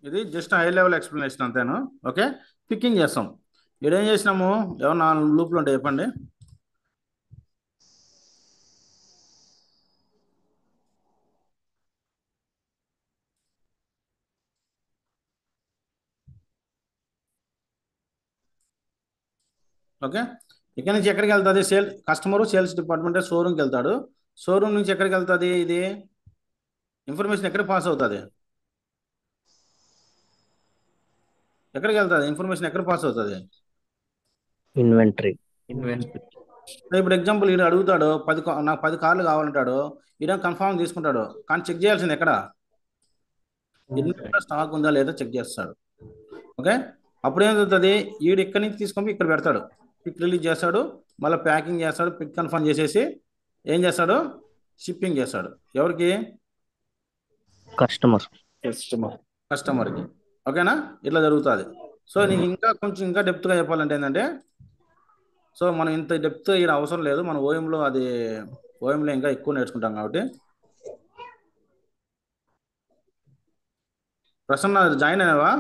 ఇది just high level explanation అంతేను. Okay, picking చేస్తాం. ఇదేం చేసినాము, ఏమన్నా లూప్లు ఉంటాయి చెప్పండి. ఓకే, ఇక్కడ నుంచి ఎక్కడికి వెళ్తుంది? కస్టమరు సేల్స్ డిపార్ట్మెంట్ షోరూమ్కి వెళ్తాడు. షోరూమ్ నుంచి ఎక్కడికి వెళ్తుంది? ఇది ఇన్ఫర్మేషన్ ఎక్కడికి పాస్ అవుతుంది? ఎక్కడికి వెళ్తుంది ఇన్ఫర్మేషన్? ఎక్కడ పాస్ అవుతుంది? ఇన్వెంటరీ. ఇప్పుడు ఎగ్జాంపుల్ ఈడు అడుగుతాడు, నాకు 10 కార్లు కావాలంటాడు. ఈడ కన్ఫామ్ తీసుకుంటాడు, కానీ చెక్ చేయాల్సింది ఎక్కడ? ఇన్వెంటరీ స్టాక్ ఉందా లేదా చెక్ చేస్తాడు. ఓకే, అప్పుడు ఏం జరుగుతుంది? ఈడు ఇక్కడి నుంచి తీసుకొని ఇక్కడ పెడతాడు, పిక్ రిలీజ్ చేస్తాడు, మళ్ళీ ప్యాకింగ్ చేస్తాడు, పిక్ కన్ఫర్మ్ చేసేసి ఏం చేస్తాడు? షిప్పింగ్ చేస్తాడు. ఎవరికి? కస్టమర్. కస్టమర్కి. ఓకేనా? ఇట్లా జరుగుతుంది. సో నీకు ఇంకా కొంచెం ఇంకా డెప్త్గా చెప్పాలంటే ఏంటంటే, సో మనం ఇంత డెప్త్ ఇక్కడ అవసరం లేదు, మన ఓఎంలో ఇంకా ఎక్కువ నేర్చుకుంటాం కాబట్టి. ప్రసన్న జాయిన్ అయినావా?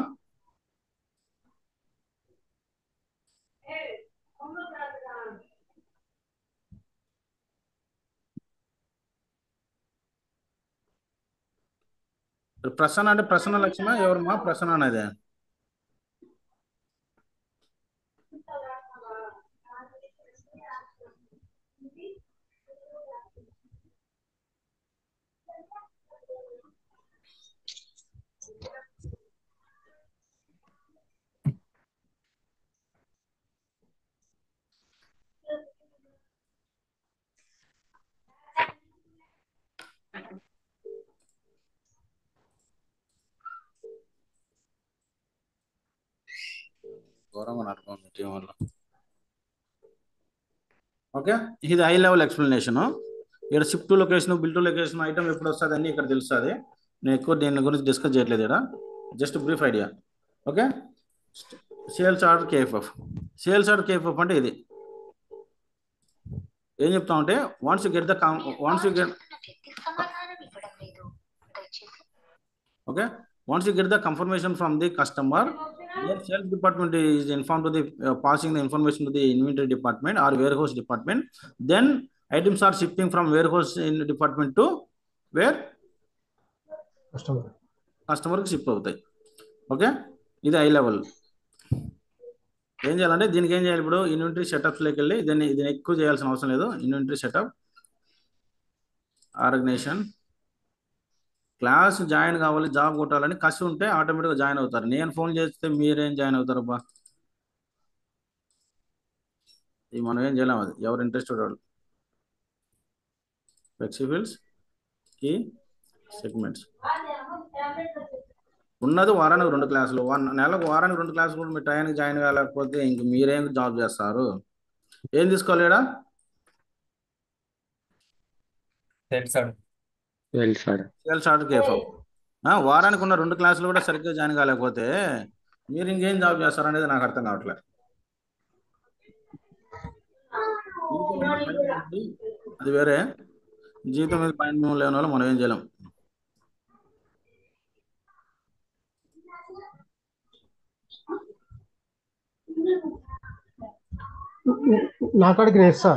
ప్రసన్న అంటే ప్రసన్న లక్ష్మ ఎవరమ్మా ప్రసన్న అనేది? ఘోరంగా నడపం టీం వల్ల. ఓకే, ఇది హై లెవెల్ ఎక్స్ప్లెనేషన్. ఇక్కడ shift to location, bill to location, item ఎప్పుడు వస్తుంది అన్ని ఇక్కడ తెలుస్తుంది. నేను ఎక్కువ దీని గురించి డిస్కస్ చేయట్లేదు ఇక్కడ, just brief idea. Okay, sales order KFF. Sales order KFF అంటే ఇది ఏం చెప్తామంటే, once you get okay, once you get the confirmation from the customer, then sales department is informed to the passing the information to the inventory department or warehouse department. Then items are shipping from warehouse in department to where? Customer కి ship అవుతాయి. Okay, ఇది high level. ఏం చేయాలంటే దీనికి ఏం చేయాలి? ఇప్పుడు inventory సెటప్స్లోకి వెళ్ళి దీన్ని ఎక్కువ చేయాల్సిన అవసరం లేదు. Inventory setup organization, class join కావాలి, జాబ్ కొట్టాలని కసి ఉంటే ఆటోమేటిక్గా జాయిన్ అవుతారు. నేను ఫోన్ చేస్తే మీరేం జాయిన్ అవుతారు అబ్బా? ఇది మనం ఏం చేయలేము, అది ఎవరు ఇంట్రెస్టెడ్ వాళ్ళు. ఫ్లెక్సిబుల్స్ కీ సెగ్మెంట్స్ ఉన్నది వారానికి 2 క్లాసులు, వారానికి 2 క్లాసులు కూడా మీరు టైంకి జాయిన్ కాలేకపోతే ఇంక మీరేం జాబ్ చేస్తారు? ఏం తీసుకోవాలి ఇక్కడ? Sales order cafe. వారానికి ఉన్న 2 క్లాసులు కూడా సరిగ్గా జాయిన్ కాలేకపోతే మీరు ఇంకేం జాబ్ చేస్తారు అనేది నాకు అర్థం కావట్లేదు. అది వేరే, జీవితం మీద పైన లేని వాళ్ళు మనం ఏం చేయలేం. నాకాడికి నేస్తా.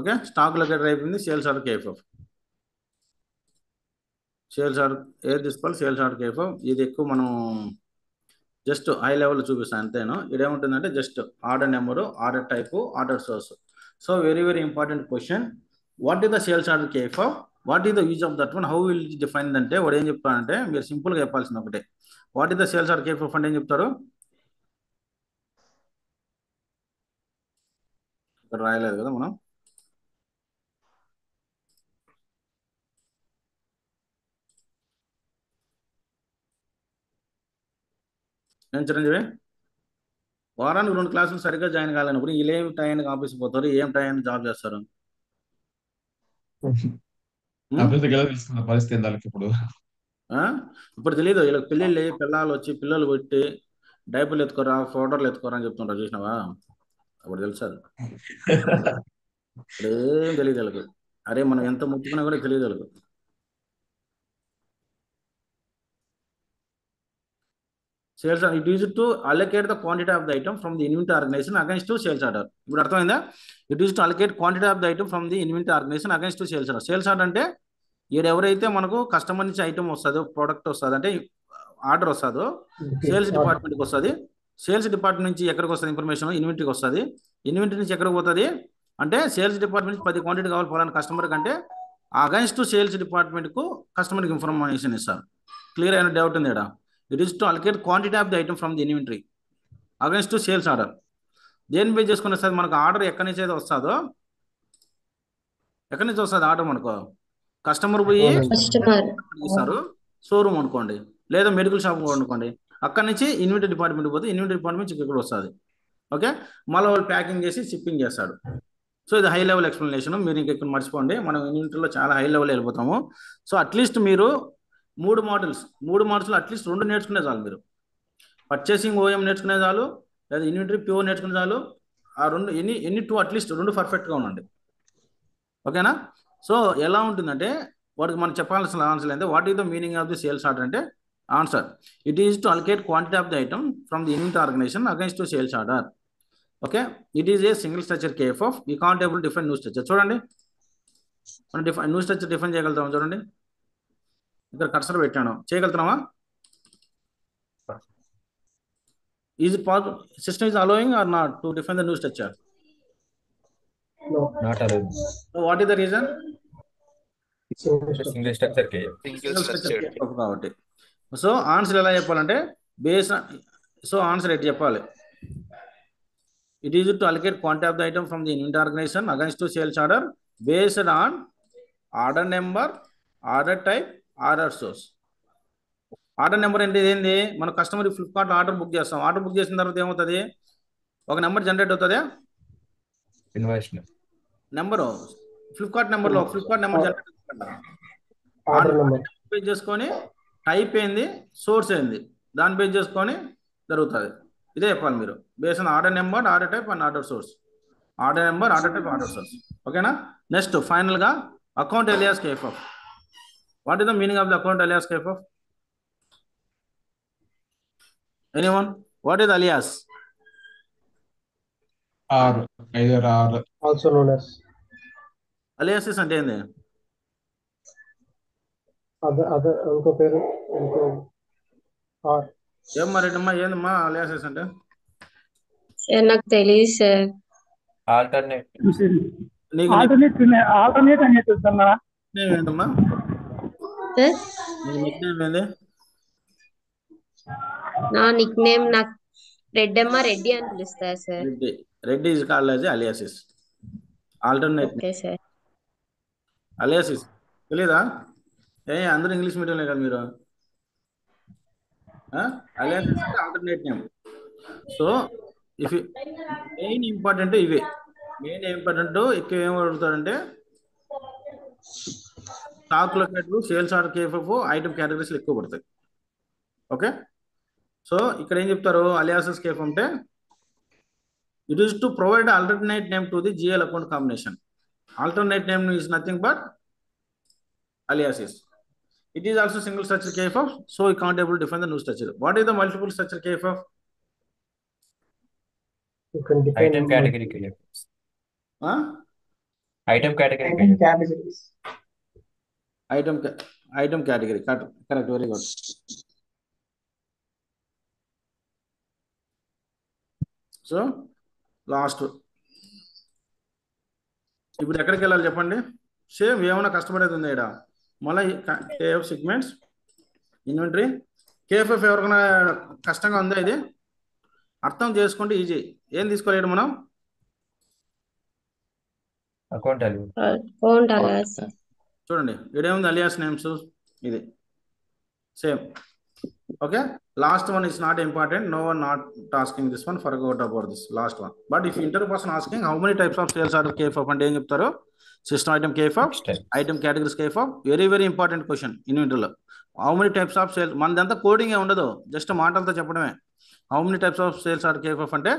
ఓకే, స్టాక్ లొకేటర్ అయిపోయింది. Sales order KFF, sales order ఏది తీసుకోవాలి? Sales order KFF. ఇది ఎక్కువ మనం జస్ట్ హై లెవెల్ చూపిస్తాను అంతేను. ఇదేముంటుందంటే just order number, order type, order source. So very very important question. What is the sales order KFF? What is the use of that one? How will define అంటే వాడు ఏం చెప్తానంటే, మీరు సింపుల్గా చెప్పాల్సింది ఒకటే, what is the sales order KFF అంటే ఏం చెప్తారు? ఇక్కడ రాయలేదు కదా మనం. ఏం చిరంజీవి, వారానికి 2 క్లాసులు సరిగ్గా జాయిన్ కాలేనప్పుడు వీళ్ళేం టైంకి ఆఫీస్కి పోతారు, ఏం టైంకి జాబ్ చేస్తారు? పరిస్థితి ఇప్పుడు ఇప్పుడు తెలియదు వీళ్ళకి. పెళ్ళిళ్ళు పిల్లలు వచ్చి పిల్లలు పెట్టి డైపులు ఎత్తుకోరా, ఫోటోలు ఎత్తుకోరా అని చెప్తుంటారు, చూసినావా? అప్పుడు తెలుసు అది. ఇప్పుడు ఏం తెలియదు వీళ్ళకి. అరే మనం ఎంత ముట్టుకున్నా కూడా తెలియగలదు. Sales it is to allocate the quantity of the item from the inventory organisation against to sales order. ఇప్పుడు అర్థమైందా? It is to allocate quantity of the item from the inventory organisation against to sales order. Sales order అంటే ఎవరైతే మనకు customer నుంచి item వస్తుందో, product వస్తుంది అంటే order వస్తుందో సేల్స్ డిపార్ట్మెంట్కి వస్తుంది. సేల్స్ డిపార్ట్మెంట్ నుంచి ఎక్కడికి వస్తుంది ఇన్ఫర్మేషన్? ఇన్వెంటరీకి వస్తుంది. ఇన్వెంటరీ నుంచి ఎక్కడికి పోతుంది అంటే సేల్స్ డిపార్ట్మెంట్ నుంచి 10 క్వాంటిటీ కావాలి ఫలానా కస్టమర్ కంటే అగైన్స్ టు సేల్స్ డిపార్ట్మెంట్కు కస్టమర్కి ఇన్ఫర్మేషన్ ఇస్తారు. క్లియర్ అయిన డౌట్ ఉంది ఇక్కడ. It is to allocate quantity of the item from the inventory against to sales order. దేని బేస్ చేసుకుని వస్తుంది మనకు ఆర్డర్? ఎక్కడి నుంచి అయితే వస్తుందో, ఎక్కడి నుంచి వస్తుంది ఆర్డర్ మనకు? కస్టమర్ పోయి ఇస్తారు, షోరూమ్ అనుకోండి లేదా మెడికల్ షాప్ అనుకోండి, అక్కడి నుంచి ఇన్వెంటరీ డిపార్ట్మెంట్ పోతే ఇన్వెంటరీ డిపార్ట్మెంట్ ఇక్కడ వస్తుంది. ఓకే, మళ్ళీ వాళ్ళు ప్యాకింగ్ చేసి షిప్పింగ్ చేస్తాడు. సో ఇది హై లెవెల్ ఎక్స్ప్లెనేషన్. మీరు ఇంకెక్కడ మర్చిపోండి, మనం ఇన్వెంటరీలో చాలా హై లెవెల్ వెళ్ళిపోతాము. సో అట్లీస్ట్ మీరు 3 మోడల్స్లో అట్లీస్ట్ 2 నేర్చుకునే చాలు. మీరు పర్చేసింగ్ ఓఎం నేర్చుకునే చాలు, లేదా ఇన్వెంటరీ ప్యూర్ నేర్చుకునే చాలు. ఆ 2 ఎన్ని 2 అట్లీస్ట్ 2 పర్ఫెక్ట్గా ఉండండి. ఓకేనా? సో ఎలా ఉంటుందంటే వాడికి మనం చెప్పాల్సిన ఆన్సర్ అంటే what is the meaning of the sales order అంటే answer it is to allocate quantity of the item from the inventory organisation against to sales order. Okay, it is a single structure KFF. We can't able different new structure. చూడండి, మనం new structure define చేయగలుగుతాం. చూడండి, ఇక్కడ cursor పెట్టాను, చేయగలుగుతున్నామా? Is it possible? System is allowing or not to define the new structure? Not allowed. So what is the reason? Single structure KF. Single structure KFF కాబట్టి. So answer ఎలా చెప్పాలంటే base, so answer at చెప్పాలి. It is to allocate quantity of the item from the inventory organisation against to sales order based on order number, order type, order source. Order number అంటే ఏంది? మన customer Flipkart order book చేస్తాం. Order book చేసిన తర్వాత ఏమవుతుంది? ఒక number generate అవుతుందా? Invoice. Number Flipkart నెంబర్లో ఫ్లిప్కార్ట్ నెంబర్ జనరేట్ అవుతుంది. ఆర్డర్ నెంబర్ బేస్ చేసుకొని టైప్ ఏంది, సోర్స్ ఏంది, దాన్ని బేస్ చేసుకొని జరుగుతుంది. ఇదే చెప్పాలి మీరు. Base on order number, order type and order source. Order number, order type, order source. ఓకేనా? నెక్స్ట్ ఫైనల్గా account alias KFF. What is the meaning of the account alias KFF? Anyone? What is alias? Also known as అలియాసిస్ అంటే ఏంది? Other ఇంకో పేరు, ఇంకో are. ఏమ్మా రెడ్డమ్మా, ఏందమ్మా అలియాసిస్ అంటే? సార్ నాకు తెలియదు సార్. Alternate. నీకు ఆల్టర్నేట్ అని చెప్తున్నా. నిక్నేమ్ ఏందమ్మా? సార్ నీకు నిక్నేమ్ ఏంది? నా నిక్ నేమ్ నాకు రెడ్డమ్మ రెడ్డి అని పిలుస్తారు sir. Reddy. Reddy is called as aliases. Alternate okay sir. Aliases తెలీదా? అందరూ ఇంగ్లీష్ మీడియంలో కదా మీరు. అలియాసిస్ అంటే alternate name. So if main important ఇవే. మెయిన్ ఇంపార్టెంట్ ఎక్కువ ఏం అడుగుతారంటే స్టాక్ లొకేట్లు, సేల్స్ ఆర్డర్ కేఎఫ్ఎఫ్, ఐటమ్ కేటగిరీస్లు ఎక్కువ పడతాయి. ఓకే, సో ఇక్కడ ఏం చెప్తారు? అలియాసిస్ కేఎఫ్ అంటే it is to provide alternate name to the GL account combination. Alternate name is nothing but aliases. It is also single structure KFF, so we can't able to define the new structure. What is the multiple structure KFF? You can define Item category KF. Huh? Item category KF. categories. Item category. Correct. Very good. So last. ఇప్పుడు ఎక్కడికి వెళ్ళాలి చెప్పండి? Same ఏమైనా customer అయితే ఉంది ఇక్కడ. మళ్ళీ KF segments, inventory, కేఎఫ్ఎఫ్ ఎవరికైనా కష్టంగా ఉందా? ఇది అర్థం చేసుకుంటే ఈజీ. ఏం తీసుకోలేడు మనం? Account alias. Account alias. చూడండి ఇదేముంది? Alias names. ఇది same. Okay, last one is not important. No one not tasking this one. Forget about this last one. But if inter person asking how many types of sales order KFF అంటే ఏం చెప్తారు? System item KFF, item categories KFF. Very very important question ఇన్వెంటరీలో. How many types of sales, మనదంతా coding ఏ ఉండదు, just మాటలతో చెప్పడమే. How many types of sales order KFF అంటే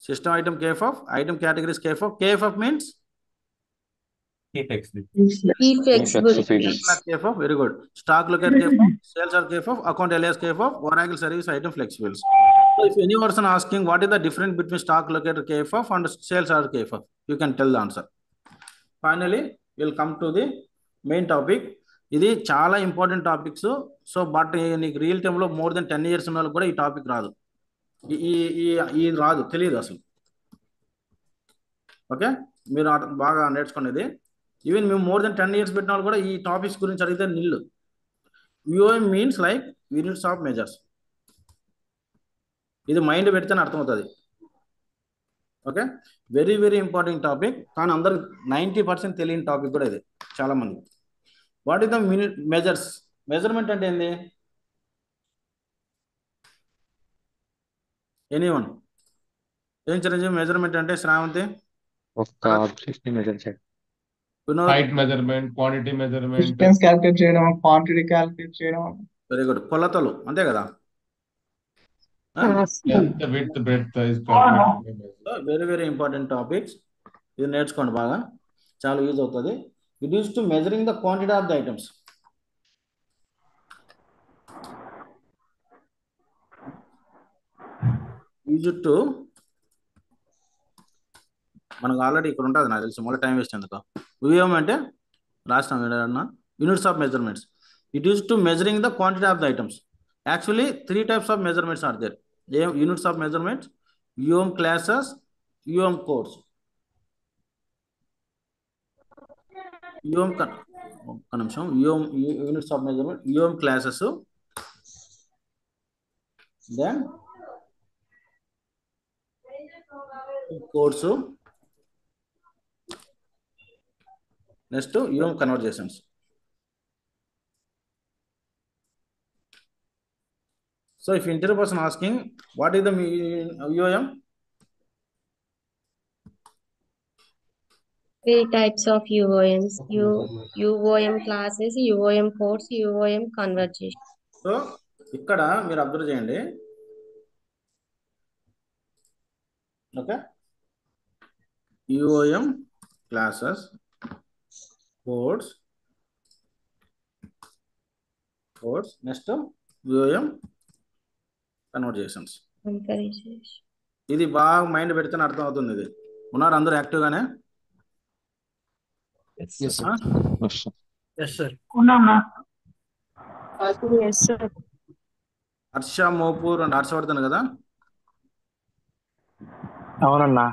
system item KFF, item categories KFF. KFF means Key flexible. Key flexible. KF of very good. Stock looker KF of, sales are KF of, account alias KF of, Oracle service item flexibles. So if any person asking what is the difference between stock locator KF of and sales are KF of, you can tell the answer. Finally, we'll come to the main topic. ఇది చాలా important topics. So but నీకు real టైంలో more than 10 years ఉన్న వాళ్ళకి కూడా ఈ topic రాదు, ఈ రాదు, తెలియదు అసలు. ఓకే, మీరు బాగా నేర్చుకునేది. ఈవెన్ మేము మోర్ దెన్ 10 years పెట్టిన వాళ్ళు కూడా ఈ టాపిక్స్ గురించి అడిగితే నిల్లు. UM means like units of measures. ఇది మైండ్ పెడితేనే అర్థమవుతుంది. Okay, very very important topic. కానీ అందరికి 90% తెలియని టాపిక్ కూడా ఇది చాలా మంది. What is the measures? Measurement అంటే ఏంది? ఎనీవన్? ఏం చిరంజీవి మెజర్మెంట్ అంటే? శ్రావంతి? ఒక ఆబ్జెక్ట్ ని మెజర్ చేయడం. Vinod? Height measurement, quantity measurement, distance calculate చేయడం, క్వాంటిటీ క్యాలిక్యులేట్ చేయడం. Very good. కొలతలు అంతే కదా? Width breadth is very very important topics. ఇది నేర్చుకోండి బాగా, చాలా యూజ్ అవుతుంది. It use to measuring the quantity of the items. Use to, మనకు ఆల్రెడీ ఇక్కడ ఉంటుంది నాకు తెలిసి, మళ్ళీ టైం వేస్ట్ ఎందుకు. యూఎం అంటే రాసినాం ఏదన్నా, units of measurements. It use to measuring the quantity of the items. Actually 3 types of measurements are there. Units of measurements, UM classes, UM codes. UM units of measurement, UM classes, then codes, next UM conversions. So if interview person asking what is the UOM? 3 types of UOMs. UOM classes, UOM codes, UOM conversion. So ఇక్కడ మీరు observe చేయండి. Okay, UOM classes, codes, next UOM conversations. ఇది బాగా mind పెడితేనే అర్థం అవుతుంది. ఇది ఉన్నారు అందరూ యాక్టివ్గానే? హర్ష, మోపూర్ అండ్ హర్షవర్ధన్ కదా? అవునన్నా.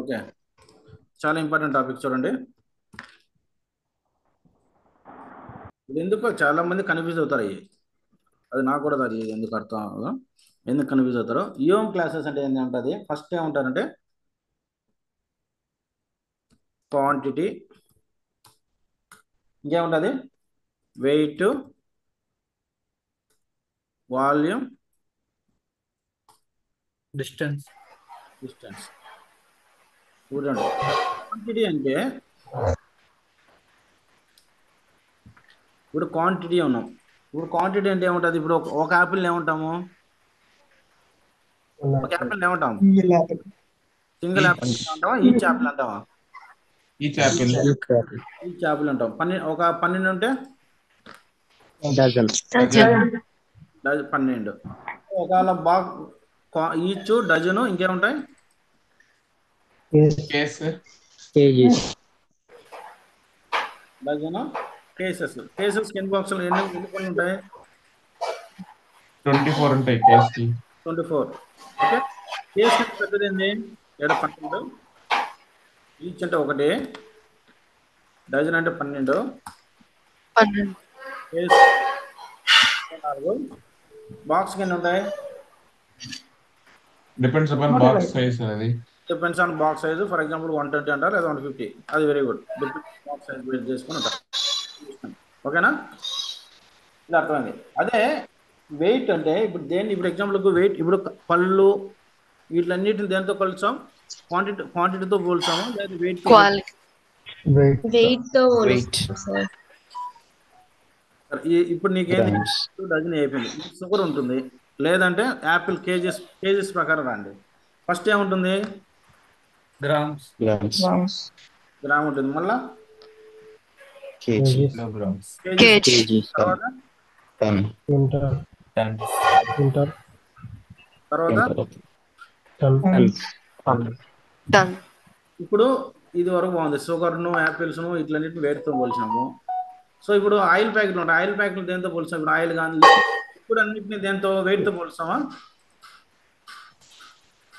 ఓకే, చాలా ఇంపార్టెంట్ టాపిక్. చూడండి, ఇది ఎందుకో చాలా మంది కన్ఫ్యూజ్ అవుతారు. అది నాకు కూడా అది ఎందుకు అర్థం అవ్వదు, ఎందుకు కన్ఫ్యూజ్ అవుతారో. యూఎం క్లాసెస్ అంటే ఏంటంటే ఫస్ట్ ఏముంటారంటే క్వాంటిటీ, ఇంకేముంటుంది వెయిట్, వాల్యూమ్, డిస్టెన్స్. చూడండి, క్వాంటిటీ అంటే ఇప్పుడు క్వాంటిటీ ఉన్నాం. ఇప్పుడు క్వాంటిటీ అంటే ఏముంటుంది? ఇప్పుడు ఒక యాపిల్ ఏమంటాము? ఒక యాపిల్ ఏమంటాము? సింగిల్ యాపిల్ అంటావా? ఈచ్ యాపిల్ అంటావా? ఈచ్ యాపిల్ అంటాం. 12 ఉంటే డజన్. 12. ఒకవేళ ఈచ్, డజను, ఇంకేముంటాయి? కేజీస్. Dozen, cases. ఎన్ని బాక్సులు, ఎన్ని పనులు ఉంటాయి? 24 ఉంటాయి. కేస్ 24. ఓకే, కేస్ అంటే పెద్దదేంది? 12. ఈచ్ అంటే 1, డజన్ అంటే 12, కేస్ 4. బాక్స్ ఎన్ని ఉంటాయి? డిపెండ్స్ అపాన్ బాక్స్ సైజ్ అనేది. Depends on box size. For example 120 అంటారు లేదా 150. అది very good. Depends box size base చేసుకుని ఉంటారు. ఓకేనా? ఇలా అర్థమైంది. అదే వెయిట్ అంటే ఇప్పుడు ఇప్పుడు ఎగ్జాంపుల్కి వెయిట్, ఇప్పుడు పళ్ళు వీటిలన్నిటిని దేంతో కొలుస్తాం? క్వాంటిటీతో పోల్చాము లేదా వెయిట్? ఇప్పుడు నీకేంది? డజన్ అయిపోయింది. షుగర్ ఉంటుంది, లేదంటే యాపిల్ కేజెస్ ప్రకారం రండి. ఫస్ట్ ఏముంటుంది? గ్రామ్స్. గ్రామ్ ఉంటుంది. మళ్ళా kg, kilograms, కేజీస్. kg, తర్వాత ton, Quintal. tons, Quintal. తర్వాత Ton. టన్. ఇప్పుడు ఇది వరకు బాగుంది. షుగర్ను యాపిల్స్ను ఇట్లన్నిటిని వేటితో పోల్చినాము. సో ఇప్పుడు ఆయిల్ ప్యాకెట్లు ఉంటాయి. ఆయిల్ ప్యాకెట్లు దేంతో పోల్చాం? ఇప్పుడు ఆయిల్ కానీ ఇప్పుడు అన్నింటినీ దేంతో వెయిట్తో పోల్స్తామా?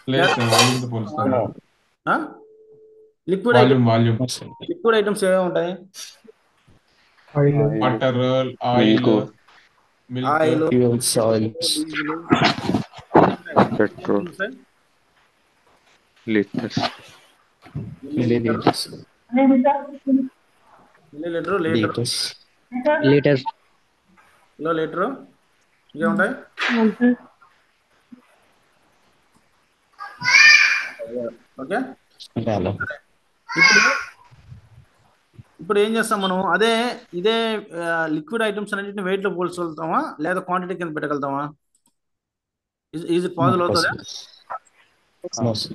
ప్లేస్ వాల్యూమ్ తో పోలుస్తాము. Liquid item volume liquid items ఏమేమి ఉంటాయి? Oil. Water, oil, milk, oil, fuels, oils, diesel, petrol, liters, milliliters, milliliter, liter, liters, liters, kilo liter, ఇంకేముంటాయి? ఓకే. gallon, ఇప్పుడు ఇప్పుడు ఏం చేస్తాం మనం? ఇదే లిక్విడ్ ఐటమ్స్ అన్నింటిని వెయిట్లో పోల్చగలుగుతామా లేదా క్వాంటిటీ కింద పెట్టగలుగుతామా? ఈజ్ ఇట్ పాసిబుల్ అవుతుందా? no, sir.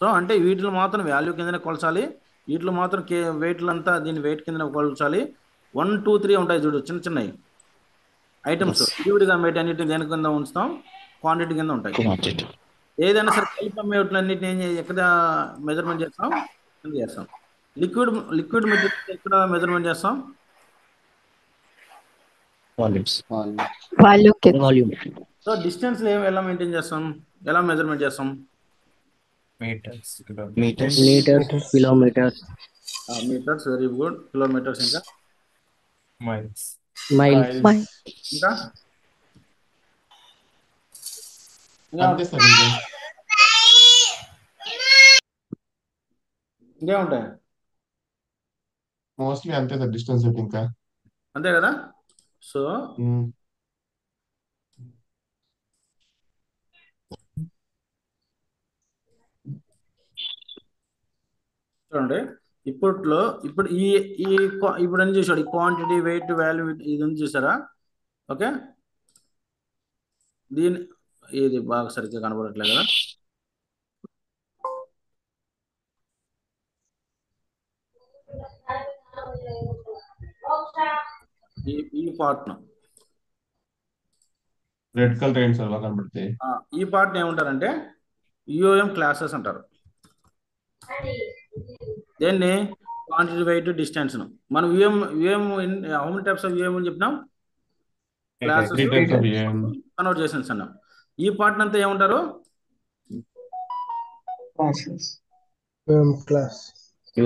సో అంటే వీటిలో మాత్రం వాల్యూ కిందనే కొలచాలి, వీటిలో మాత్రం వెయిట్లు అంతా దీని వెయిట్ కిందనే కొలచాలి. 1, 2, 3 ఉంటాయి చూడు, చిన్న చిన్నవి ఐటమ్స్. విడివిడిగా వెయిట్ అన్నిటిని దేని కింద ఉంచుతాం? క్వాంటిటీ కింద ఉంటాయి. quantity, ఏదైనా సరే కలిపి అన్నిటిని ఎక్కడ మెజర్మెంట్ చేస్తాం? కింద చేస్తాం. లిక్విడ్ మెటీరియల్ ఎక్కడ మెజర్మెంట్ చేస్తాం? volumes, volume. సో డిస్టెన్స్ ఎలా మెయింటైన్ చేస్తాం? ఎలా మెజర్మెంట్ చేస్తాం? meters, meters, kilometers, meters, very good. Kilometers, ఇంకా miles, miles, ఇంకా అంతే సార్. ఇంకేముంటాయి? మోస్ట్లీ అంతే సార్, డిస్టెన్స్ అయితే ఇంకా. అంతే కదా. సో చూడండి, ఇప్పుడు ఇప్పుడు అని చూసాడు, ఈ క్వాంటిటీ, వెయిట్, వాల్యూ, ఇది ఉంది చూసారా? ఓకే. ఇది బాగా సరిగ్గా కనబడట్లేదు కదా. ఈ పార్ట్ను రెడ్ కలర్ ఏంటి సార్ బాగా కనబడితే? ఈ పార్ట్ని ఏమంటారంటే యుఎం క్లాసెస్ అంటారు. దేన్ని? క్వాంటిటీ, వెయిట్, డిస్టెన్స్. మనం UM how many types of UM అని చెప్పినాం? Classes, 3 types of EM. Conversations అన్నాం. ఈ పార్ట్ అంతా ఏమంటారు? Class.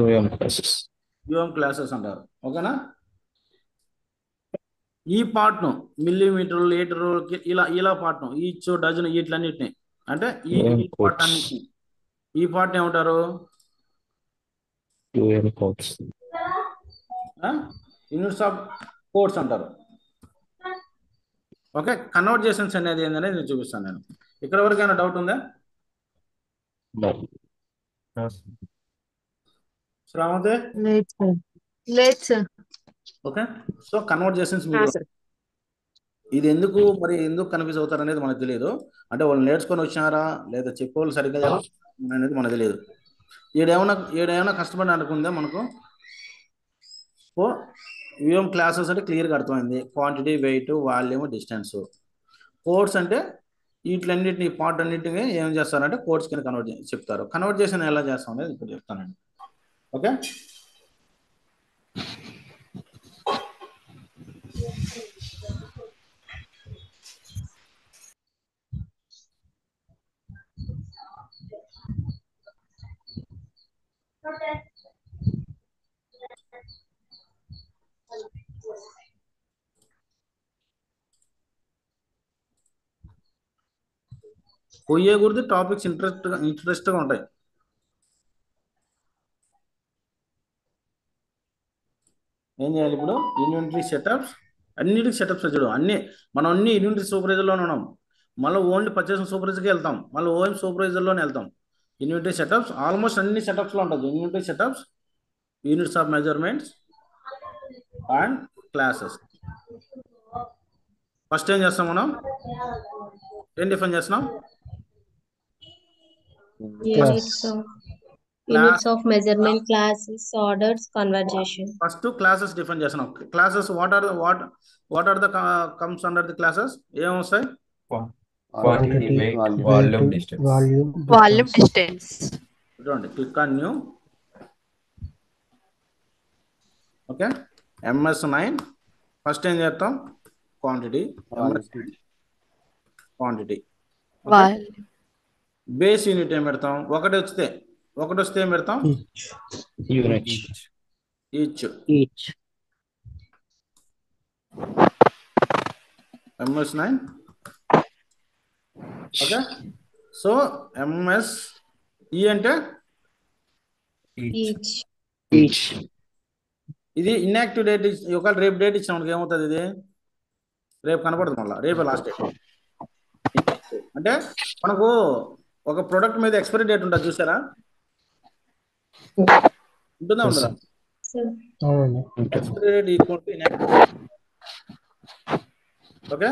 UM classes, UM classes అంటారు. ఓకేనా? ఈ పార్ట్ను మిల్లీమీటర్, లీటరు, ఇలా పార్ట్ను ఈచ్, డజన్, వీటిలన్నిటిని అంటే ఈ పార్ట్ అన్నిటిని, ఈ పార్ట్ ఏమంటారు? UM codes, units of codes అంటారు. ఓకే. కన్వర్జేషన్స్ అనేది ఏంటనేది నేను చూపిస్తాను. నేను ఇక్కడ వరకైనా డౌట్ ఉందా? no, శ్రావంతి? లేదు సార్. ఓకే. సో కన్వర్జేషన్స్ మీరు ఇది ఎందుకు కన్ఫ్యూజ్ అవుతారు అనేది మనకు తెలియదు. అంటే వాళ్ళు నేర్చుకొని వచ్చినారా లేదా చెప్పేవాళ్ళు సరిగ్గా చెప్తారా అనేది మనకు తెలియదు. ఏడేమైనా కష్టపడి అనుకుందా మనకు? సో యూఎం క్లాసెస్ అంటే క్లియర్గా అర్థమైంది. Quantity, weight, volume, distance. Codes అంటే వీటిలన్నింటినీ, పార్ట్ అన్నింటినీ ఏం చేస్తారంటే కోడ్స్ కింద చెప్తారు. కన్వర్జేషన్ ఎలా చేస్తాం అనేది ఇప్పుడు చెప్తానండి. ఓకే. పోయేకూడదు, టాపిక్స్ ఇంట్రెస్ట్గా ఉంటాయి. ఏం చేయాలి ఇప్పుడు? ఇన్వెంటరీ సెటప్స్, అన్నిటికి సెటప్స్ చూడు. మనం అన్ని ఇన్వెంటరీ సూపర్వైజర్లోనే ఉన్నాం. మళ్ళీ ఓన్లీ పర్చేసింగ్ సూపర్వైజర్కి వెళ్తాం, మళ్ళీ ఓఎం సూపర్వైజర్లోనే వెళ్తాం. ఇన్వెంటరీ సెటప్స్ ఆల్మోస్ట్ అన్ని సెటప్స్లో ఉంటుంది. Inventory setups, units of measurements and classes. First ఏం చేస్తాం మనం? ఏం డిఫైన్ చేస్తున్నాం? Units of units of measurement, classes, orders, conversation. First classes define చేస్తున్నాం. Classes what are the comes under the classes ఏమొస్తాయి? Quantity, weight, volume, distance. Volume, distance. చూడండి, click on new. Okay, MS9 first ఏం చేస్తాం? Quantity. Quantity base unit ఏం పెడతాం? ఒకటి వస్తే ఏం పెడతాం? Unit. Each. MS9. Okay, so MSE అంటే Each. ఇది ఇన్యాక్టివ్ డేట్. ఒకవేళ రేపు డేట్ ఇచ్చినప్పుడు ఏమవుతుంది? ఇది రేపు కనపడుతుంది, మళ్ళీ రేపే లాస్ట్ డేట్. అంటే మనకు ఒక ప్రొడక్ట్ మీద ఎక్స్పైరీ డేట్ ఉంటుంది, చూసారా? ఉంటుందా ఉండదా? అవునండి. Expiry date equal to inactive date. Okay,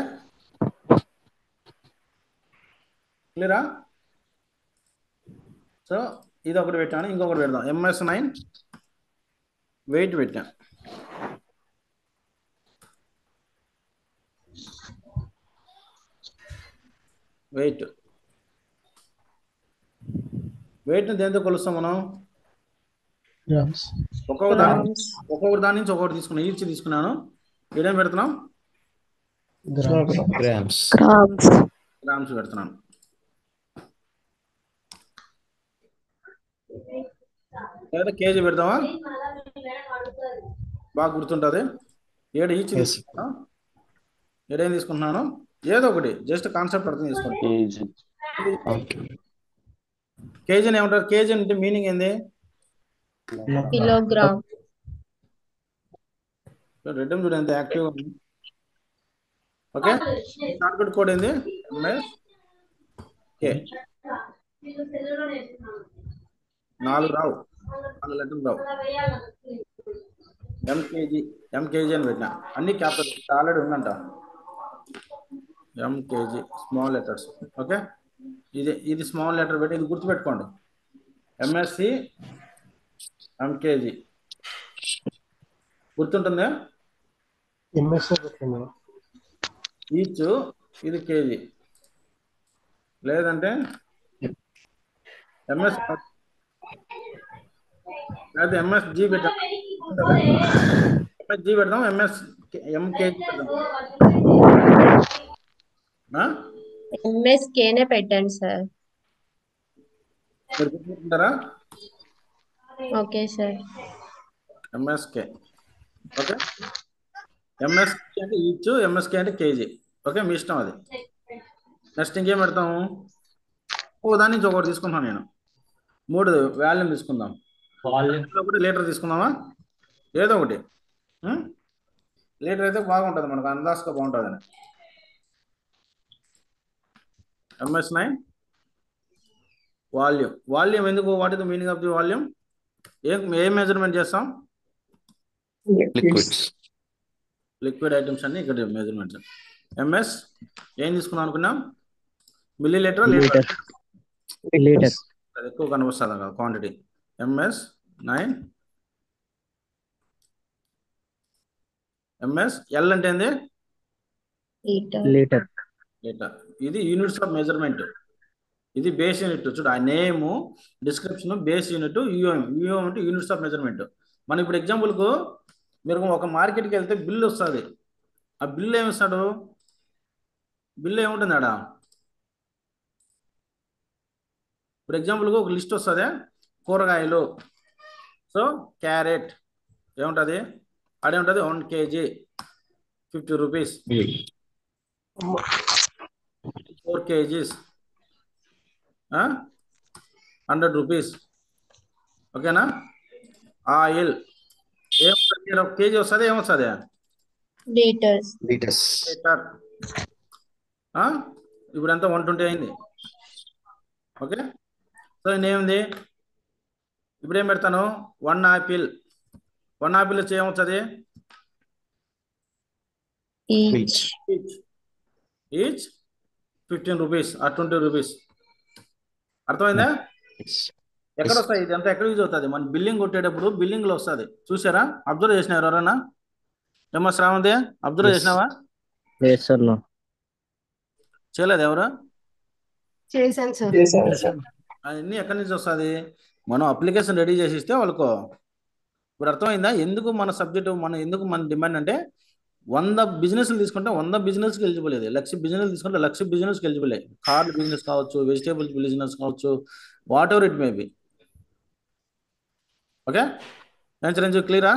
క్లియరా? సో ఇది ఒకటి పెట్టాను, ఇంకొకటి పెడదాం. MS9 వెయిట్ పెట్టా. వెయిట్ని దేంతో కొలుస్తాం మనం? గ్రామ్స్. ఒక్కొక్క దాని నుంచి ఒక్కొక్కటి తీసుకున్నాను. ఈచ్ తీసుకున్నాను. ఇదేం పెడుతున్నాం? Grams. గ్రామ్స్ పెడుతున్నాను. లేదా కేజీ పెడతామా? బాగా గుర్తుంటుంది. ఈచ్ తీసుకుంటున్నాం. ఏం తీసుకుంటున్నాను? ఏదో ఒకటి జస్ట్ కాన్సెప్ట్ అర్థం చేసుకోండి. కేజీని ఏమంటారు? కేజీ అంటే మీనింగ్ ఏంది? Kilogram. రెడ్డం చూడ ఎంత యాక్టివ్ ఉంది. ఓకే, షార్ట్కట్ కోడ్ ఏంది? MSK. 4 రావు, 4 లెటర్లు రావు. MKG అని పెట్టినా. అన్ని క్యాపిటల్ ఆల్రెడీ ఉందంట. MKG small letters. ఓకే, ఇది స్మాల్ లెటర్ పెట్టి ఇది గుర్తుపెట్టుకోండి. MSC MKG గుర్తుంటుందా? ఎంఎస్ఏ పెట్టండి. ఈచ్ ఇది కేజీ, లేదంటే MSG పెట్టాం. MSG పెడదాం. MKG పెడదాం. MSK నే పెట్టండి సార్. మీరు గుర్తుపెట్టుకుంటారా? Okay sir. MSK. Okay, MSK అంటే ఈచ్, MSK అంటే కేజీ. ఓకే, మీ ఇష్టం అది. నెక్స్ట్ ఇంకేం పెడతాము? దాని నుంచి ఒకటి తీసుకుంటాను నేను. 3 వాల్యూమ్ తీసుకుందాం. ఒకటి లీటర్ తీసుకుందామా? ఏదో ఒకటి. లీటర్ అయితే బాగుంటుంది, మనకు అందాజుగా బాగుంటుందని. MS9 వాల్యూమ్ ఎందుకు? What is the meaning of the volume? ఏం మెజర్మెంట్ చేస్తాం? లిక్విడ్ ఐటమ్స్ అన్ని ఇక్కడ మెజర్మెంట్స్. MS ఏం తీసుకుందాం అనుకున్నాం? Milli litre. అది ఎక్కువ కనిపిస్తుంది కదా క్వాంటిటీ. MS9. L అంటే ఏంది? Liter. ఇది యూనిట్స్ ఆఫ్ మెజర్మెంట్. ఇది బేస్ యూనిట్. చూడు, ఆ name, description, base unit, UM అంటే యూనిట్స్ ఆఫ్ మెజర్మెంట్. మనం ఇప్పుడు ఎగ్జాంపుల్కు మీరు ఒక మార్కెట్కి వెళ్తే బిల్లు వస్తుంది. ఆ బిల్లు ఏమిస్తాడు? బిల్లు ఏముంటుంది ఆడ? ఇప్పుడు ఎగ్జాంపుల్గా ఒక లిస్ట్ వస్తుంది. కూరగాయలు. సో క్యారెట్ ఏముంటుంది? ఆడేముంటుంది? 1 kg 50 రూపీస్. 4 kgs 100 rupees. ఓకేనా? ఆయిల్ ఏమవుతుంది? కేజీ వస్తుంది. ఏమొస్తుంది? Liters. Liters. లీటర్. ఇప్పుడు ఎంత? 120 అయింది. ఓకే, సో నేముంది? ఇప్పుడు ఏం పెడతాను? 1 ఆపిల్. 1 ఆపిల్ వచ్చి ఏమవుతుంది? Each. Each 15 rupees or 20 rupees. అర్థమైందా? ఎక్కడ వస్తాయి ఇది అంతా ఎక్కడ యూజ్ అవుతుంది? మన బిల్లింగ్ కొట్టేటప్పుడు బిల్లింగ్ లో వస్తుంది, చూసారా? అబ్జర్వ్ చేసినారు ఎవరన్నా? ఏమో శ్రావంతి, అబ్జర్వ్ Yes. చేసినావా? Yes sir, no. చేయలేదు ఎవరు? చేశాను సార్. అవన్నీ ఎక్కడి నుంచి వస్తుంది? మనం అప్లికేషన్ రెడీ చేసి ఇస్తే వాళ్ళకు. ఇప్పుడు అర్థమైందా ఎందుకు మన సబ్జెక్టు, మన ఎందుకు మన డిమాండ్ అంటే 100 బిజినెస్లు తీసుకుంటే 100 బిజినెస్కి ఎలిజిబుల్, 1,00,000 బిజినెస్ తీసుకుంటే 1,00,000 బిజినెస్కి ఎలిజిబుల్. కార్ బిజినెస్ కావచ్చు, వెజిటేబుల్స్ బిజినెస్ కావచ్చు, whatever it may be. Okay, నేను చిరంజీవి క్లియరా?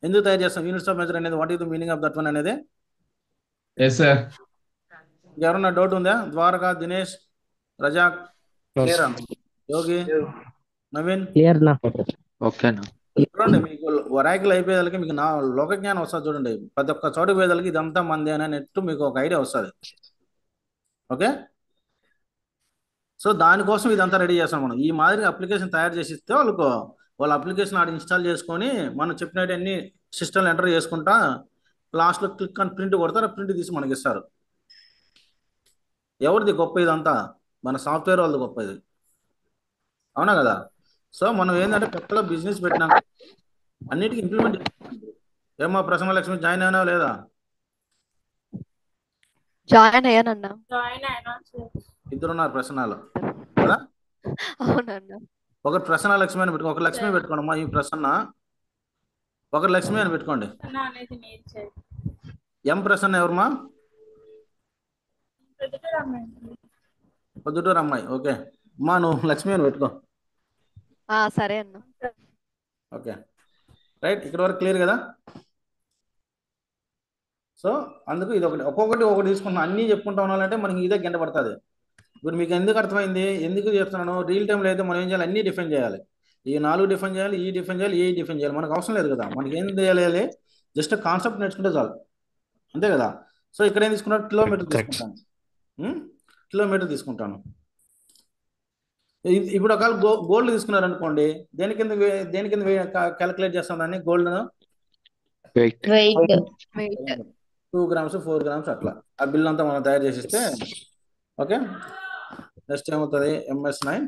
ఎందుకు తయారు చేస్తాం యూనిట్స్ ఆఫ్ మెజర్ అనేది? What is the meaning of that one అనేది? Yes sir. ఎవరన్నా డౌట్ ఉందా? ద్వారకా, దినేష్, రజాక్, No, క్లియరా? sir. యోగి, నవీన్, Clear na. ఓకేనా? చూడండి మీకు వరాయికలు అయిపోయేదానికి మీకు నా లోక జ్ఞానం వస్తుంది. చూడండి ప్రతి ఒక్క చోటు పోయేదానికి ఇదంతా మంది అని నెట్టు మీకు ఒక ఐడియా వస్తుంది. ఓకే, సో దానికోసం ఇదంతా రెడీ చేస్తాం మనం. ఈ మాదిరి అప్లికేషన్ తయారు చేసి ఇస్తే వాళ్ళకు, వాళ్ళ అప్లికేషన్ ఆడ ఇన్స్టాల్ చేసుకొని మనం చెప్పినవన్నీ సిస్టమ్లో ఎంటర్ చేసుకుంటా లాస్ట్లో క్లిక్ అని ప్రింట్ కొడతారు, ప్రింట్ తీసి మనకి ఇస్తారు. ఎవరిది గొప్ప ఇదంతా? మన సాఫ్ట్వేర్ వాళ్ళది గొప్ప ఇది, అవునా కదా? సో మనం ఏంటంటే కొత్తలో బిజినెస్ పెట్టినాక అన్నిటికీ ఇంప్లిమెంట్ చేస్తాం. ఏమో ప్రసన్న లక్ష్మి జాయిన్ అయినా లేదా? జాయిన్ అయ్యానన్నా. ఇద్దరున్నారు ప్రసన్నాలు కదా? అవునన్నా. ఒకటి ప్రసన్న లక్ష్మి అని పెట్టుకో, ఒక లక్ష్మి పెట్టుకోండి అమ్మా. ఈ ప్రసన్న ఒకటి లక్ష్మి అని పెట్టుకోండి. ఎం ప్రసన్న ఎవరమ్మా? పొద్దుటూరు అమ్మాయి. ఓకే అమ్మా, నువ్వు లక్ష్మి అని పెట్టుకో. సరే అన్న. ఓకే రైట్, ఇక్కడ వరకు క్లియర్ కదా? సో అందుకు ఇది ఒకటి, ఒక్కొక్కటి తీసుకుంటున్నాం. అన్నీ చెప్పుకుంటా ఉండాలంటే మనకి ఇదే గంట పడుతుంది. ఇప్పుడు మీకు ఎందుకు అర్థమైంది, ఎందుకు చెప్తున్నాను? రియల్ టైంలో అయితే మనం ఏం చేయాలి? అన్నీ డిఫైన్ చేయాలి. ఈ 4 డిఫైన్ చేయాలి, ఈ డిఫైన్ చేయాలి, ఏ డిఫైన్ చేయాలి. మనకు అవసరం లేదు కదా. మనకి ఏం చేయాలి? జస్ట్ కాన్సెప్ట్ నేర్చుకుంటే చాలు, అంతే కదా? సో ఇక్కడ ఏం తీసుకున్నాను? కిలోమీటర్ తీసుకుంటాను. కిలోమీటర్ తీసుకుంటాను. ఇప్పుడు ఒకవేళ గోల్డ్ తీసుకున్నారు అనుకోండి, దేని కింద క్యాలిక్యులేట్ చేస్తాం దాన్ని? Gold weight. Weight. 2 grams 4 grams అట్లా ఆ బిల్ అంతా మనం తయారు చేసిస్తే ఓకే. నెక్స్ట్ ఏమవుతుంది? MS9.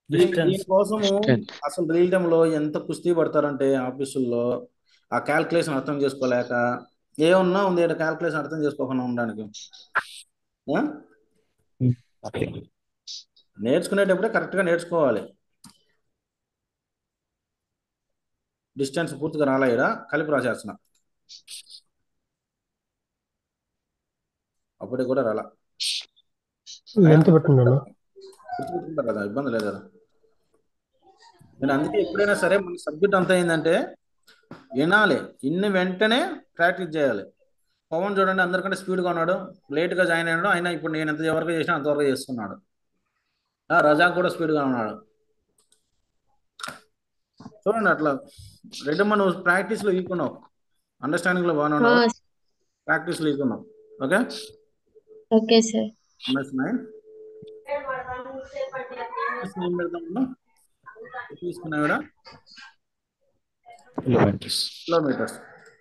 దీనికోసము అసలు రియల్ టైంలో ఎంత కుస్తీ పడతారంటే ఆఫీసుల్లో ఆ క్యాల్కులేషన్ అర్థం చేసుకోలేక, ఏమన్నా ఉంది క్యాల్కులేషన్ అర్థం చేసుకోకుండా ఉండడానికి. నేర్చుకునేటప్పుడే కరెక్ట్గా నేర్చుకోవాలి. డిస్టెన్స్ పూర్తిగా రాలే, ఇక్కడ కలిపి రాసేస్తున్నా, అప్పుడే కూడా రాలా. లెంత్ పెట్టున్నాను. గుర్తుపెట్టుకుంటారు కదా, ఇబ్బంది లేదు కదా. నేను అందుకే ఎప్పుడైనా సరే మన సబ్జెక్ట్ అంతా ఏంటంటే వినాలి, ఇన్ని వెంటనే ప్రాక్టీస్ చేయాలి. పవన్ చూడండి అందరికంటే స్పీడ్గా ఉన్నాడు, లేట్గా జాయిన్ అయినాడు, అయినా ఇప్పుడు నేను ఎంత వరకు చేసినా అంతవరకు చేస్తున్నాడు. రజాక్ కూడా స్పీడ్గా ఉన్నాడు. చూడండి అట్లా రెడ్డమ్మ, నువ్వు ప్రాక్టీస్లో వీకున్నావు, అండర్స్టాండింగ్లో బాగానే ఉన్నావు, ప్రాక్టీస్లో వీకున్నావు. Okay okay sir. MS9 తీసుకున్నా కూడా కిలోమీటర్స్.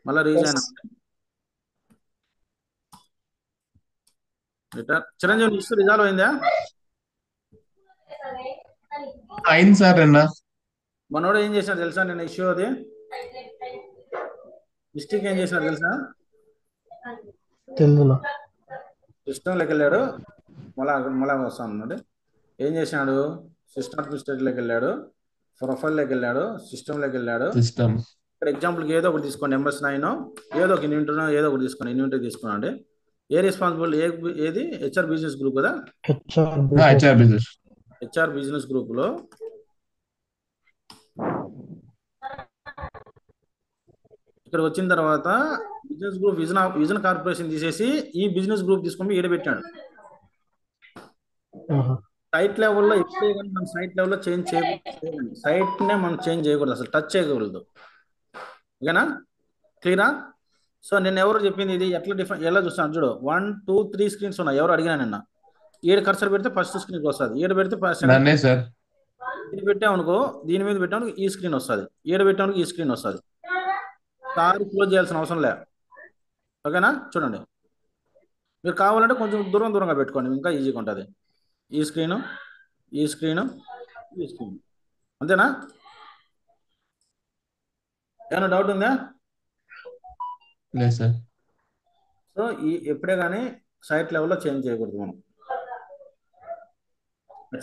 మళ్ళీ రీజన్ చిరంజీవి ఇష్యూ రిజాల్వ్ అయిందా? అయింది సార్ అన్న. మనోడు ఏం చేసినాడు తెలుసా? నేను ఇష్యూ అది మిస్టేక్ ఏం చేసినాడు తెలుసా? తెలుదునా? సిస్టంలోకి వెళ్ళాడు, మళ్ళా వస్తాను అన్నాడు. ఏం చేసినాడు? సిస్టమ్ అడ్మినిస్ట్రేటర్లోకి వెళ్ళాడు, ప్రొఫైల్లోకి వెళ్ళాడు, సిస్టంలోకి వెళ్ళాడు. సిస్టమ్ ఇక్కడ ఎగ్జాంపుల్కి ఏదో ఒకటి తీసుకోండి, MS9 ఏదో ఒక ఇన్వెంటరీ ఏదో ఒకటి తీసుకోండి. ఇన్వెంటరీ తీసుకున్నాండి. ఏ రెస్పాన్సిబుల్ ఏది? HR బిజినెస్ గ్రూప్ కదా. HR business. HR బిజినెస్ గ్రూప్లో ఇక్కడ వచ్చిన తర్వాత బిజినెస్ గ్రూప్ విజన్ కార్పొరేషన్ తీసేసి ఈ బిజినెస్ గ్రూప్ తీసుకొని ఈడబెట్టాడు. సైట్ లెవెల్లో ఎప్పుడే కానీ మనం సైట్ లెవెల్లో చేంజ్ చేయకూడదు. సైట్నే మనం చేంజ్ చేయకూడదు, అసలు టచ్ చేయకూడదు. ఓకేనా? క్లియరా? సో నేను ఎవరు చెప్పింది ఇది ఎట్లా ఎలా చూస్తాను చూడు. 1 2 3 స్క్రీన్స్ ఉన్నాయి. ఎవరు అడిగినా నిన్న ఏడు కర్సర్ పెడితే ఫస్ట్ స్క్రీన్ వస్తుంది, ఏడు పెడితే సార్ ఇది పెట్టామనుకో, దీని మీద పెట్టామనుకో ఈ స్క్రీన్ వస్తుంది, ఏడు పెట్టామనుకో ఈ స్క్రీన్ వస్తుంది. కారు క్లోజ్ చేయాల్సిన అవసరం లే. ఓకేనా? చూడండి, మీరు కావాలంటే కొంచెం దూరంగా పెట్టుకోండి, ఇంకా ఈజీగా ఉంటుంది. ఈ స్క్రీను ఈ స్క్రీన్ ఈ స్క్రీన్, అంతేనా? ఏమైనా డౌట్ ఉందా? లేదు సార్. సో ఎప్పుడే కానీ సైట్ లెవెల్లో చేంజ్ చేయకూడదు. మనం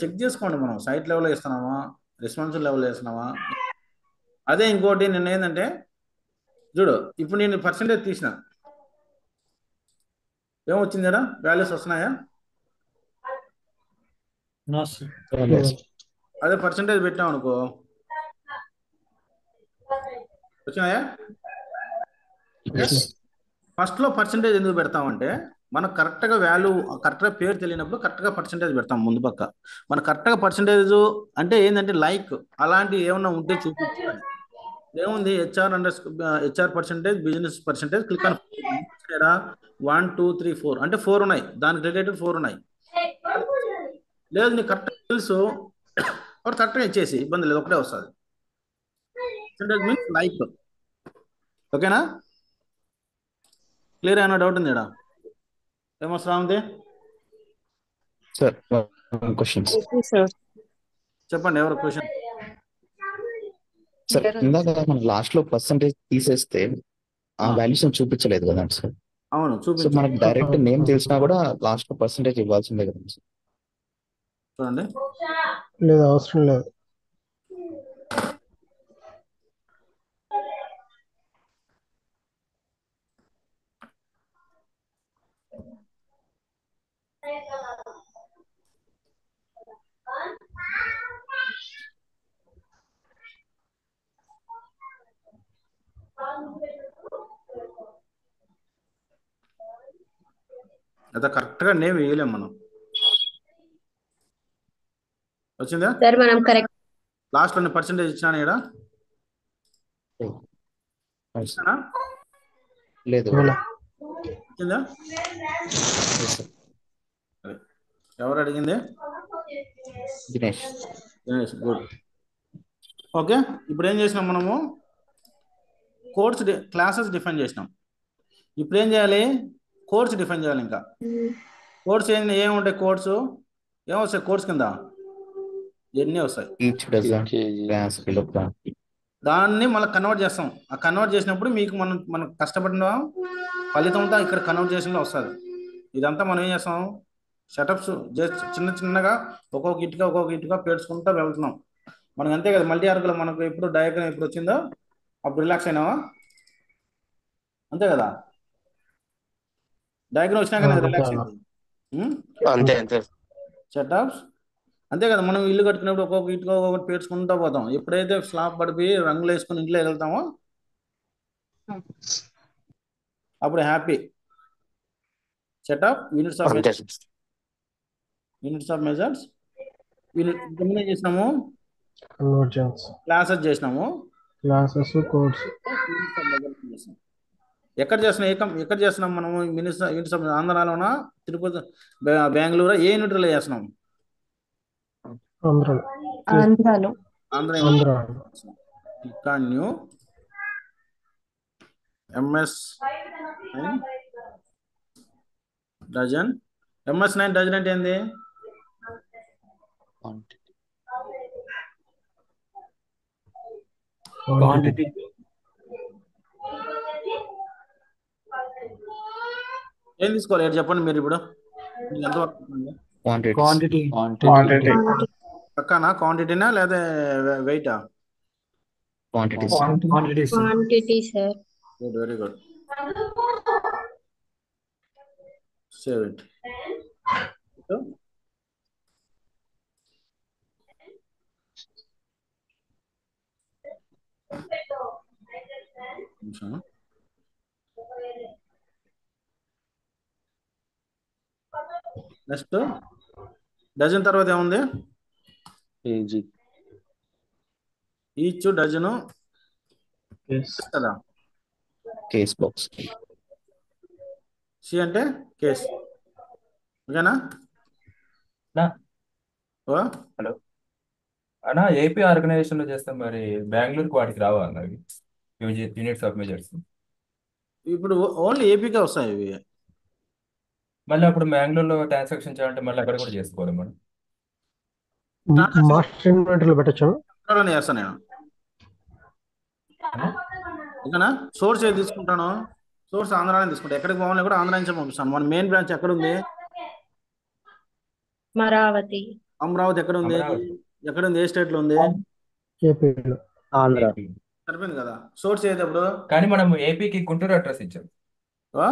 చెక్ చేసుకోండి, మనం సైట్ లెవెల్లో ఇస్తున్నామా, రెస్పాన్సిబుల్ లెవెల్లో ఇస్తున్నామా. అదే ఇంకోటి నిన్న ఏంటంటే చూడు, ఇప్పుడు నేను పర్సంటేజ్ తీసిన ఏమొచ్చిందా, వాల్యూస్ వస్తున్నాయా? అదే పర్సంటేజ్ పెట్టాం అనుకో, వచ్చినాయా? ఫస్ట్లో పర్సంటేజ్ ఎందుకు పెడతామంటే మనం కరెక్ట్గా వాల్యూ, కరెక్ట్గా పేరు తెలియనప్పుడు కరెక్ట్గా పర్సంటేజ్ పెడతాం ముందు పక్క. మన కరెక్ట్గా పర్సంటేజ్ అంటే ఏంటంటే లైక్ అలాంటివి ఏమన్నా ఉంటే చూపించాలి. ఏముంది, HR percentage, business percentage, click on 1 2 3 4 అంటే 4 ఉన్నాయి, దానికి రిలేటెడ్ 4 ఉన్నాయి. లేదు నీకు కరెక్ట్గా తెలుసు, ఒకటి కరెక్ట్గా ఇచ్చేసి ఇబ్బంది లేదు, ఒకటే వస్తుంది. Percentage means like. ఓకేనా? క్లియర్? ఏమైనా డౌట్ ఉంది? ఏమొస్తా ఉంది సార్ క్వశ్చన్స్ సార్ చెప్పండి, ఎవరు క్వశ్చన్? సార్ ఇందాక మనం లాస్ట్ లో పర్సంటేజ్ తీసేస్తే ఆ వాల్యూస్ చూపించలేదు కదా సార్. అవును, సో చూపించు. మనకు డైరెక్ట్ నేమ్ తెలిసినా కూడా లాస్ట్ లో పర్సంటేజ్ ఇవ్వాల్సిందే కదా సార్. చూడండి, లేదు, అవసరం లేదు. అదే కరెక్ట్గా నేమ్ వేయలేం మనం. వచ్చిందా? సార్ మనం కరెక్ట్ లాస్ట్లో పర్సంటేజ్ ఇచ్చాను ఇక్కడ, అవును సార్. లేదు వచ్చిందా? ఎవరు అడిగింది? దినేష్. గుడ్. ఓకే, ఇప్పుడు ఏం చేసినాం మనము, కోర్స్ క్లాసెస్ డిఫైన్ చేసినాం. ఇప్పుడు ఏం చేయాలి, కోర్స్ డిఫైన్ చేయాలి. ఇంకా కోర్స్ ఏముంటాయి, కోర్సు ఏమొస్తాయి, కోర్స్ కింద ఎన్ని వస్తాయి, ఈచ్ డజన్ క్లాస్ దాన్ని మళ్ళీ కన్వర్ట్ చేస్తాం. ఆ కన్వర్ట్ చేసినప్పుడు మీకు మనం కష్టపడిన ఫలితంతో ఇక్కడ కన్వర్ట్ చేసిన వస్తుంది. ఇదంతా మనం ఏం చేస్తాం, సెటప్స్ జస్ట్ చిన్న చిన్నగా ఒక్కొక్క ఇటుగా పేర్చుకుంటూ వెళ్తున్నాం. మనకు అంతే కదా, మల్టీ ఆర్కులో మనకు ఎప్పుడు డయాగ్రామ్ ఎప్పుడు వచ్చిందో అప్పుడు రిలాక్స్ అయినావా, అంతే కదా? డయాగ్రామ్ వచ్చినాక రిలాక్స్ అయింది. అంతే అంతే సెటప్స్ అంతే కదా. మనం ఇల్లు కట్టుకున్నప్పుడు ఒక్కొక్క ఇటుగా ఒక్కొక్కటి పేర్చుకుంటూ పోతాం. ఎప్పుడైతే స్లాబ్ పడిపోయి రంగులు వేసుకుని ఇంట్లో వెళ్తామో అప్పుడు happy. Setup units of measures ఏం చేసినాము, కన్వర్జెన్స్, క్లాసెస్ చేసినాము, క్లాసెస్, కోర్స్. ఎక్కడ చేస్తున్నాం మనము యూనిట్స్ ఆఫ్ ఆంధ్రాలోనా, తిరుపతి, బెంగళూరు, ఏ యూనిట్లో చేస్తున్నాం? ఆంధ్రాలో. Andhra. New MS9 dozen. MS9 dozen అంటే ఏంది? క్వాంటిటీ. ఏం తీసుకోవాలి చెప్పండి మీరు ఇప్పుడు, ఎంతవరకు? క్వాంటిటీ. పక్కానా క్వాంటిటీనా లేదా వెయిటా? Quantity quantity sir. Good, very good. Save it. Next dozen తర్వాత ఏముంది? కేజీ. ఈచ్ డజను కదా, కేస్ బాక్స్. సి అంటే కేస్. ఓకేనా? హలో అన్నా, ఏపీ ఆర్గనైజేషన్ లో చేస్తాం, మరి బెంగళూరుకి వాటికి రావా అవి యూనిట్స్ ఆఫ్ మెజర్స్? ఇప్పుడు ఓన్లీ ఏపీకే వస్తాయి ఇవి. మళ్ళీ అప్పుడు బెంగళూరులో ట్రాన్సాక్షన్ చేయాలంటే మళ్ళీ అక్కడ కూడా చేసుకోవాలి మనం. మాస్టర్ ఇన్వెంటరీలో పెట్టచ్చు. చేస్తాను నేను. అన్నా ఓకేనా? సోర్స్ ఏది తీసుకుంటాను? సోర్స్ ఆంధ్రానే తీసుకుంటాను. ఎక్కడికి పోవాలని కూడా ఆంధ్ర నుంచే పంపిస్తాను. మన మెయిన్ బ్రాంచ్ ఎక్కడ ఉంది? మరావతి. అమరావతి ఎక్కడ ఉంది? అమరావతి ఎక్కడ ఉంది? ఏ స్టేట్ లో ఉంది? ఏపీలో. ఏపీ. సరిపోయింది కదా. సోర్స్ ఏది అప్పుడు? కానీ మనం ఏపీకి గుంటూరు అడ్రస్ ఇచ్చాం. ఆ?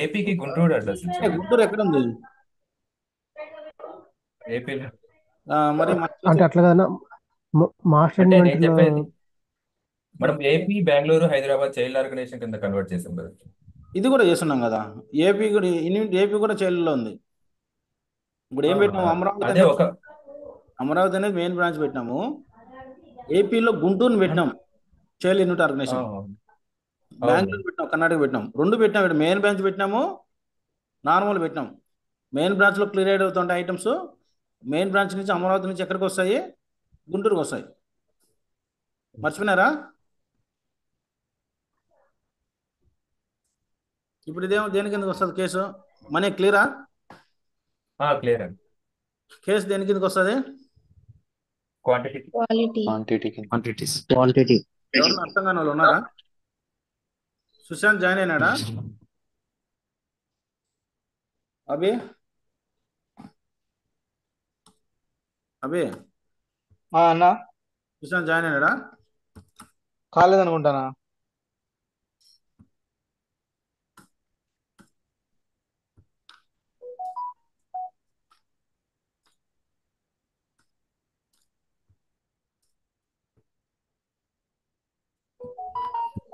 ఏపీకి గుంటూరు అడ్రస్ ఇచ్చాం. గుంటూరు ఎక్కడ ఉంది? ఏపీలో మరి అంటే అట్లా కదా మాస్టర్ అంటే నేను ఇన్వెంటరీలో. చెప్పేది మనం AP, Bengaluru, Hyderabad child organization కింద కన్వర్ట్ చేసాం కదా. ఇది కూడా చేస్తున్నాం కదా. ఏపీ కూడా ఏపీ కూడా చైల్డ్లో ఉంది. ఇప్పుడు ఏం పెట్టినాము? అమరావతి అదే ఒక అమరావతి అనేది మెయిన్ బ్రాంచ్ పెట్టినాము. ఏపీలో గుంటూరుని పెట్టినాం చైల్డ్ యూనిట్ ఆర్గనైజేషన్. బెంగళూరు పెట్టినాం, కర్ణాటక పెట్టినాం, రెండు పెట్టినాం. ఇక్కడ మెయిన్ బ్రాంచ్ పెట్టినాము, నార్మల్ పెట్టినాం. మెయిన్ బ్రాంచ్లో క్లియర్ అవుతుంటాయి ఐటమ్స్. మెయిన్ బ్రాంచ్ నుంచి అమరావతి నుంచి ఎక్కడికి వస్తాయి? గుంటూరుకి వస్తాయి. మర్చిపోయినారా? ఇప్పుడు ఇదేమో దేని కిందకి వస్తుంది కేసు? మనీ క్లియరా? క్లియర్ అండి. కేసు దేని కిందకి వస్తుంది? క్వాంటిటీ. క్వాంటిటీ. ఎవరన్నా అర్థం కాని వాళ్ళు ఉన్నారా? సుశాంత్ జాయిన్ అయినాడా? అభి అన్న సుశాంత్ జాయిన్ అయినాడా? కాలేదనుకుంటానా.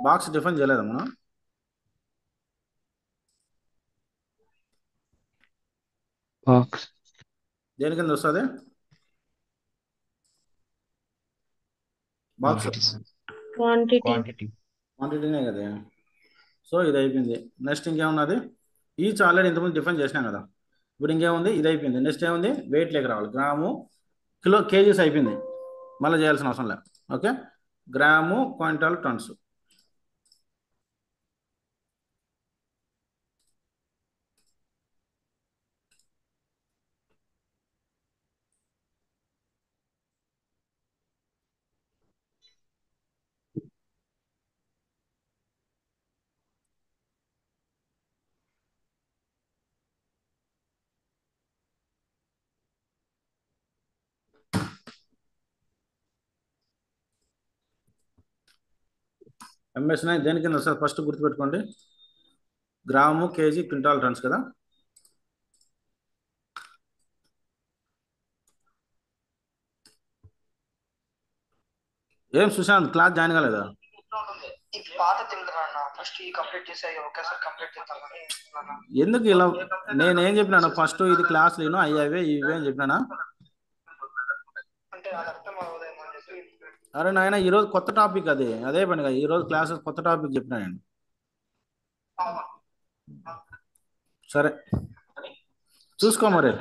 బాక్స్ డిఫైన్ చేయలేదా మనం? దేని కింద వస్తుంది బాక్స్? క్వాంటిటీనే కదా. సో ఇది అయిపోయింది. నెక్స్ట్ ఇంకేమున్నది? ఈచ్ ఆల్రెడీ ఇంతకుముందు డిఫైన్ చేసినాం కదా. ఇప్పుడు ఇంకేముంది? ఇది అయిపోయింది. నెక్స్ట్ ఏముంది? వెయిట్ లేక రావాలి. గ్రాము, కిలో, కేజీస్ అయిపోయింది. మళ్ళీ చేయాల్సిన అవసరం లేదు. Okay, gram, quintal, tons. MS nine దేని కింద వస్తుంది? ఫస్ట్ గుర్తుపెట్టుకోండి. గ్రాము, కేజీ, క్వింటాల్, టన్స్ కదా. ఏం సుశాంత్ క్లాస్ జాయిన్ కాలేదా? ఎందుకు ఇలా? నేనేం చెప్పినాను? ఫస్ట్ ఇది క్లాస్ లేను, అయ్యావే ఇవే అని చెప్పినానా? అరే నాయన, ఈరోజు కొత్త టాపిక్ అదే పనిగా ఈరోజు క్లాసెస్ కొత్త టాపిక్ చెప్పినా నేను. సరే చూసుకో మరి.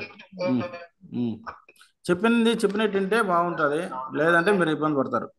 చెప్పింది చెప్పినట్టుంటే బాగుంటుంది, లేదంటే మీరు ఇబ్బంది పడతారు.